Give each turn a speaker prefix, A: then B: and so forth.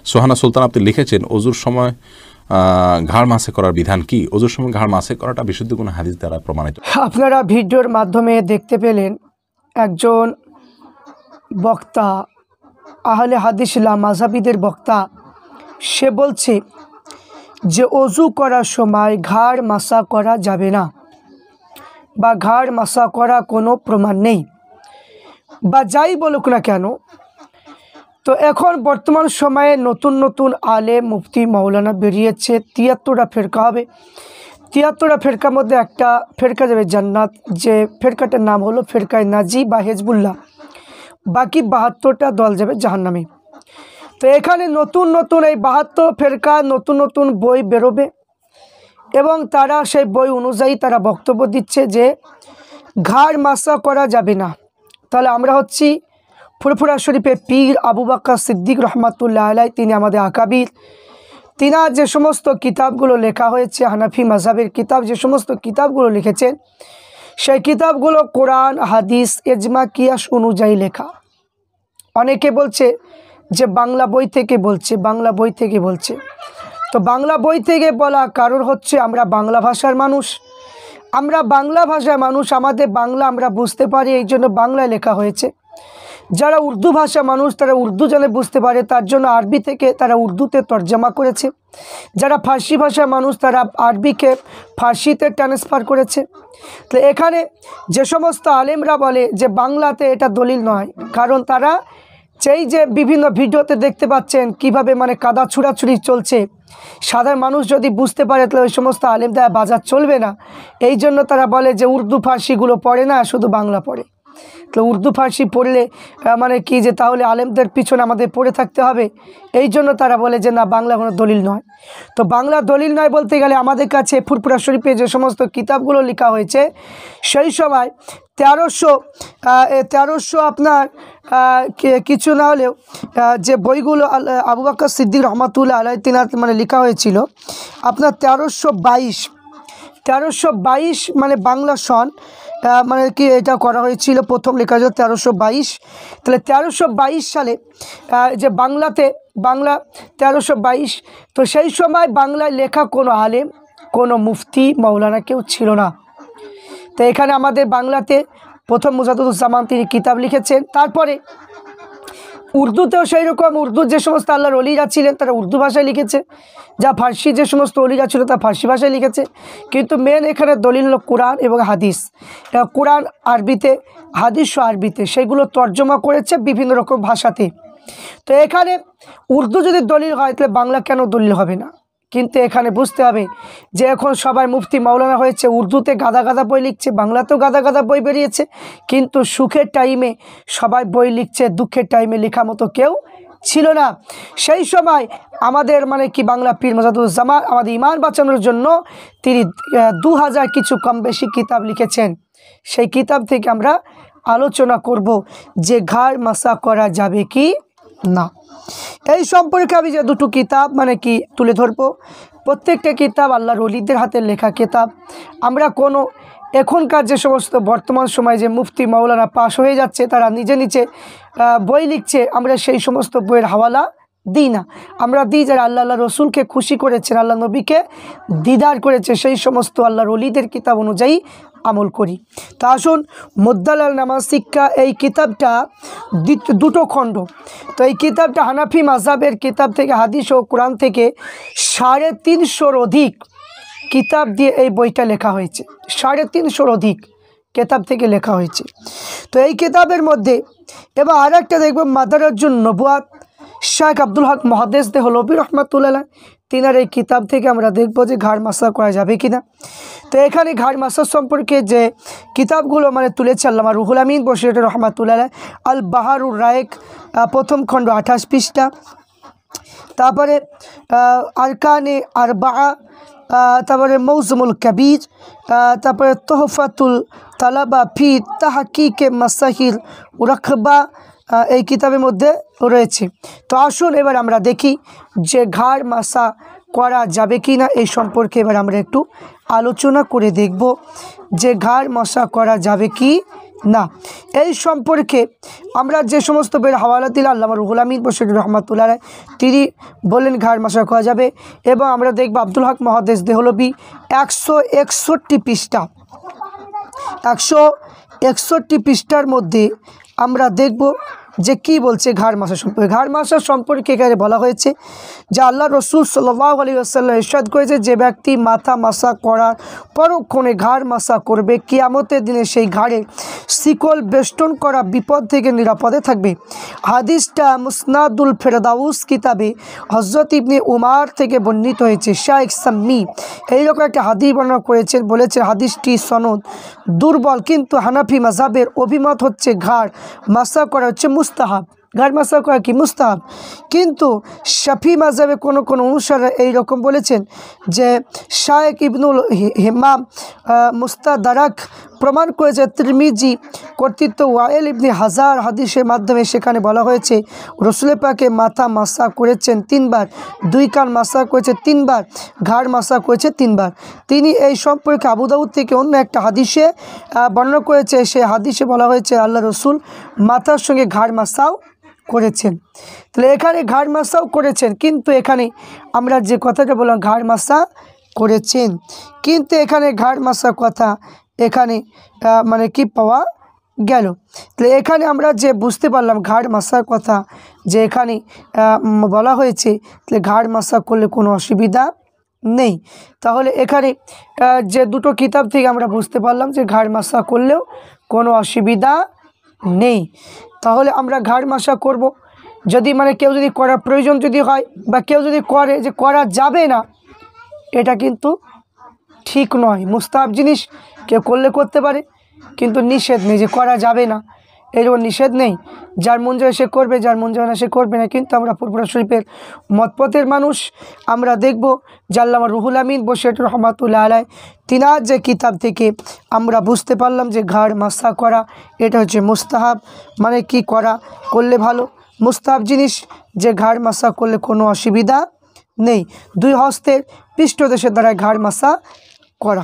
A: সোহানা সুলতান আপনি লিখেছেন ওযুর সময় ঘাড় মাসে করার বিধান কি? ওযুর সময় ঘাড় মাসে করাটা বিশুদ্ধ কোনো হাদিস দ্বারা প্রমাণিত।
B: আপনারা ভিডিওর মাধ্যমে দেখতে পেলেন একজন বক্তা, আহলে হাদিস মাযহাবীদের বক্তা, সে বলছে যে ওযু করার সময় ঘাড় মাসা করা যাবে না বা ঘাড় মাসা করা কোনো প্রমাণ নেই বা যাই বলুক না কেন। তো এখন বর্তমান সময়ে নতুন নতুন আলেম মুফতি মাওলানা বেরিয়েছে, ৭৩টা ফেরকা হবে। ৭৩টা ফেরকার মধ্যে একটা ফেরকা যাবে জান্নাত, যে ফেরকাটার নাম হলো ফেরকায়ে নাজি বা হেজবুল্লাহ। বাকি ৭২টা দল যাবে জাহান্নামে। তো এখানে নতুন নতুন এই ৭২ ফেরকা নতুন নতুন বই বেরোবে এবং তারা সেই বই অনুযায়ী তারা বক্তব্য দিচ্ছে যে ঘাড় মাসা করা যাবে না। তাহলে আমরা হচ্ছি ফুরফুরা শরীফে পীর আবু বকর সিদ্দিক রহমাতুল্লাহ আলাইহি, তিনি আমাদের আকাবির। তিনার যে সমস্ত কিতাবগুলো লেখা হয়েছে, হানাফি মাযহাবের কিতাব যে সমস্ত কিতাবগুলো লিখেছেন, সেই কিতাবগুলো কোরআন হাদিস ইজমা কিয়াস অনুযায়ী লেখা। অনেকে বলছে যে বাংলা বই থেকে বলছে, বাংলা বই থেকে বলছে। তো বাংলা বই থেকে বলা কারণ হচ্ছে আমরা বাংলা ভাষার মানুষ, আমরা বাংলা ভাষার মানুষ, আমাদের বাংলা আমরা বুঝতে পারি, এই জন্য বাংলায় লেখা হয়েছে। যারা উর্দু ভাষা মানুষ তারা উর্দু জানে, বুঝতে পারে, তার জন্য আরবি থেকে তারা উর্দুতে তর্জমা করেছে। যারা ফার্সি ভাষার মানুষ তারা আরবিকে ফার্সিতে ট্রান্সফার করেছে। তো এখানে যে সমস্ত আলেমরা বলে যে বাংলাতে এটা দলিল নয়, কারণ তারা সেই যে বিভিন্ন ভিডিওতে দেখতে পাচ্ছেন কিভাবে মানে কাদা ছুড়াছুড়ি চলছে, সাধারণ মানুষ যদি বুঝতে পারে তাহলে ওই সমস্ত আলেম দ্বারা বাজার চলবে না। এই জন্য তারা বলে যে উর্দু ফার্সিগুলো পড়ে না, শুধু বাংলা পড়ে। তো উর্দু ফার্সি পড়লে মানে কি যে তাহলে আলেমদের পিছনে আমাদের পড়ে থাকতে হবে, এই জন্য তারা বলে যে না, বাংলা কোনো দলিল নয়। তো বাংলা দলিল নয় বলতে গেলে আমাদের কাছে ফুরফুরা শরীফে যে সমস্ত কিতাবগুলো লেখা হয়েছে সেই সময় 1300 আপনার কিছু না হলেও যে বইগুলো আবু বকর সিদ্দিক রহমাতুল্লাহ আলাইহি তিনার মানে লেখা হয়েছিল আপনার 1322 মানে বাংলা সন, মানে কি এটা করা হয়েছিল, প্রথম লেখা হয়েছিল 1322। তাহলে 1322 সালে যে বাংলাতে বাংলা 1322, তো সেই সময় বাংলায় লেখা কোনো আলেম কোনো মুফতি মাওলানা কেউ ছিল না। তো এখানে আমাদের বাংলাতে প্রথম মুজাদ্দিদুজ্জামান তিনি কিতাব লিখেছেন। তারপরে উর্দুতেও সেই রকম, উর্দুর যে সমস্ত আল্লাহর ওলিরা ছিলেন তারা উর্দু ভাষায় লিখেছে, যা ফার্সি যে সমস্ত ওলিরা ছিল তা ফার্সি ভাষায় লিখেছে। কিন্তু মেন এখানে দলিল হলো কোরআন এবং হাদিস। কোরআন আরবিতে, হাদিসও আরবিতে, সেগুলো তর্জমা করেছে বিভিন্ন রকম ভাষাতে। তো এখানে উর্দু যদি দলিল হয় তাহলে বাংলা কেন দলিল হবে না? কিন্তু এখানে বুঝতে হবে যে এখন সবাই মুফতি মাওলানা হয়েছে, উর্দুতে গাদা গাদা বই লিখছে, বাংলাতেও গাদা গাদা বই বেরিয়েছে, কিন্তু সুখের টাইমে সবাই বই লিখছে, দুঃখের টাইমে লেখা মতো কেউ ছিল না। সেই সময় আমাদের মানে কি বাংলা পীর মুজাদ্দিদুজ্জামান আমাদের ঈমান বাঁচানোর জন্য তিনি 2000 কিছু কম বেশি কিতাব লিখেছেন। সেই কিতাব থেকে আমরা আলোচনা করব যে ঘাড় মাসা করা যাবে কি না। এই সম্পর্কে আমি যে দুটো কিতাব মানে কি তুলে ধরবো, প্রত্যেকটা কিতাব আল্লাহর ওলিদের হাতের লেখা কিতাব। আমরা কোনো এখনকার যে সমস্ত বর্তমান সময়ে যে মুফতি মাওলানা পাশ হয়ে যাচ্ছে তারা নিজে নিজে বই লিখছে, আমরা সেই সমস্ত বইয়ের হাওয়ালা দিই না। আমরা দিই যারা আল্লাহ রসুলকে খুশি করেছেন, আল্লাহ নবীকে দিদার করেছে, সেই সমস্ত আল্লাহর ওলিদের কিতাব অনুযায়ী আমল করি। তা আসুন, মুদ্দালাল নামাজ শিক্ষা এই কিতাবটা দুটো খণ্ড। তো এই কিতাবটা হানাফি মাযহাবের কিতাব থেকে, হাদিস ও কোরআন থেকে 350 অধিক কিতাব দিয়ে এই বইটা লেখা হয়েছে। 350 অধিক কিতাব থেকে লেখা হয়েছে। তো এই কিতাবের মধ্যে এবার আর একটা দেখব মাদারাজুন নবুয়াত, শেখ আব্দুল হক মুহাদ্দিস দেহলভী রহমাতুল্লাহ আলাইহি, তিনার এই কিতাব থেকে আমরা দেখব যে ঘাড় মাসা করা যাবে কিনা। তো এখানে ঘাড় মাসা সম্পর্কে যে কিতাবগুলো মানে তুলেছে আল্লামা রুহুল আমিন বশির রহমাতুল্লাহ আলাইহি, আল বাহারুর রায়েক প্রথম খণ্ড 28 পৃষ্ঠা, তারপরে আরকানে আরবা, তারপরে মৌজুমুল কবির, তারপরে তোহফাতুল তালাবা ফি তাহকিকে মাসাহিল রাখবা, এই কিতাবের মধ্যে রয়েছে। তো আসুন এবার আমরা দেখি যে ঘাড় মাসা করা যাবে কি না এই সম্পর্কে এবার আমরা একটু আলোচনা করে দেখব যে ঘাড় মাসা করা যাবে কি না। এই সম্পর্কে আমরা যে সমস্ত বের হাওয়ালা দিল আল্লামা রুহুল আমিন বশির রহমাতুল্লাহ তিনি বললেন ঘাড় মাসা করা যাবে। এবং আমরা দেখব আব্দুল হক মুহাদ্দিস দেহলভী 161 পৃষ্ঠা 161 পৃষ্ঠার মধ্যে আমরা দেখব যে কি বলছে ঘাড় মাসা সম্পর্কে। ঘাড় মাসা সম্পর্কে এখানে বলা হয়েছে যে আল্লাহ রসুল সাল্লাল্লাহু আলাইহি ওয়াসাল্লাম ইরশাদ করেছে, যে ব্যক্তি মাথা মাসা করার পরক্ষণে ঘাড় মাসা করবে, কিয়ামতের দিনে সেই ঘাড়ে শিকল বেষ্টন করা বিপদ থেকে নিরাপদে থাকবে। হাদিসটা মুসনাদুল ফেরদাউস কিতাবে হযরত ইবনে উমার থেকে বর্ণিত হয়েছে। শাইখ সাম্মি এইরকম একটা হাদিস বর্ণনা করেছেন, বলেছেন হাদিসটি সনদ দুর্বল, কিন্তু হানাফি মাযহাবের অভিমত হচ্ছে ঘাড় মাসা করা হচ্ছে মুস্তাহাব। ঘাড় মাসা করা কি মুস্তাহাব। কিন্তু শাফি মাযহাবে কোনো অনুসারে এইরকম বলেছেন যে শাইখ ইবনুল হিমাম মুস্তাদরাক প্রমাণ করেছে তিরমিজি কর্তৃত্ব ওয়াইল ইবনে হাজার হাদিসের মাধ্যমে। সেখানে বলা হয়েছে রাসূল পাকে মাথা মাসা করেছেন 3 বার, 2 কান মাসা করেছে 3 বার, ঘাড় মাসা করেছে 3 বার। তিনি এই সম্পর্কে আবু দাউদ থেকে অন্য একটা হাদিসে বর্ণনা করেছে। সেই হাদিসে বলা হয়েছে আল্লাহ রসুল মাথার সঙ্গে ঘাড় মাসাও করেছেন। তাহলে এখানে ঘাড় মাসাও করেছেন, কিন্তু এখানে আমরা যে কথাটা বললাম ঘাড় মাসা করেছেন, কিন্তু এখানে ঘাড় মাসা কথা এখানে মানে কি পাওয়া গেল। তাহলে এখানে আমরা যে বুঝতে পারলাম ঘাড় মাসার কথা যে এখানে বলা হয়েছে, তাহলে ঘাড় মাসা করলে কোনো অসুবিধা নেই। তাহলে এখানে যে দুটো কিতাব থেকে আমরা বুঝতে পারলাম যে ঘাড় মাসা করলেও কোনো অসুবিধা নেই। তাহলে আমরা ঘাড় মাসা করব। যদি মানে কেউ যদি করার প্রয়োজন যদি হয় বা কেউ যদি করে যে করা যাবে না, এটা কিন্তু ঠিক নয়। মুস্তাহাব জিনিস কেউ করলে করতে পারে, কিন্তু নিষেধ নেই যে করা যাবে না, এরকম নিষেধ নেই। যার মন যায় সে করবে, যার মন যায় না সে করবে না। কিন্তু আমরা ফুরফুরা শরীফের মতপথের মানুষ, আমরা দেখব যে আল্লামা রুহুল আমিন বশির রহমাতুল্লাহ আলাইহি তিনার যে কিতাব থেকে আমরা বুঝতে পারলাম যে ঘাড় মাসা করা এটা হচ্ছে মুস্তাহাব, মানে কি করা করলে ভালো। মুস্তাহাব জিনিস যে ঘাড় মাসা করলে কোনো অসুবিধা নেই। 2 হস্তের পৃষ্ঠদেশের দ্বারা ঘাড় মাসা করা।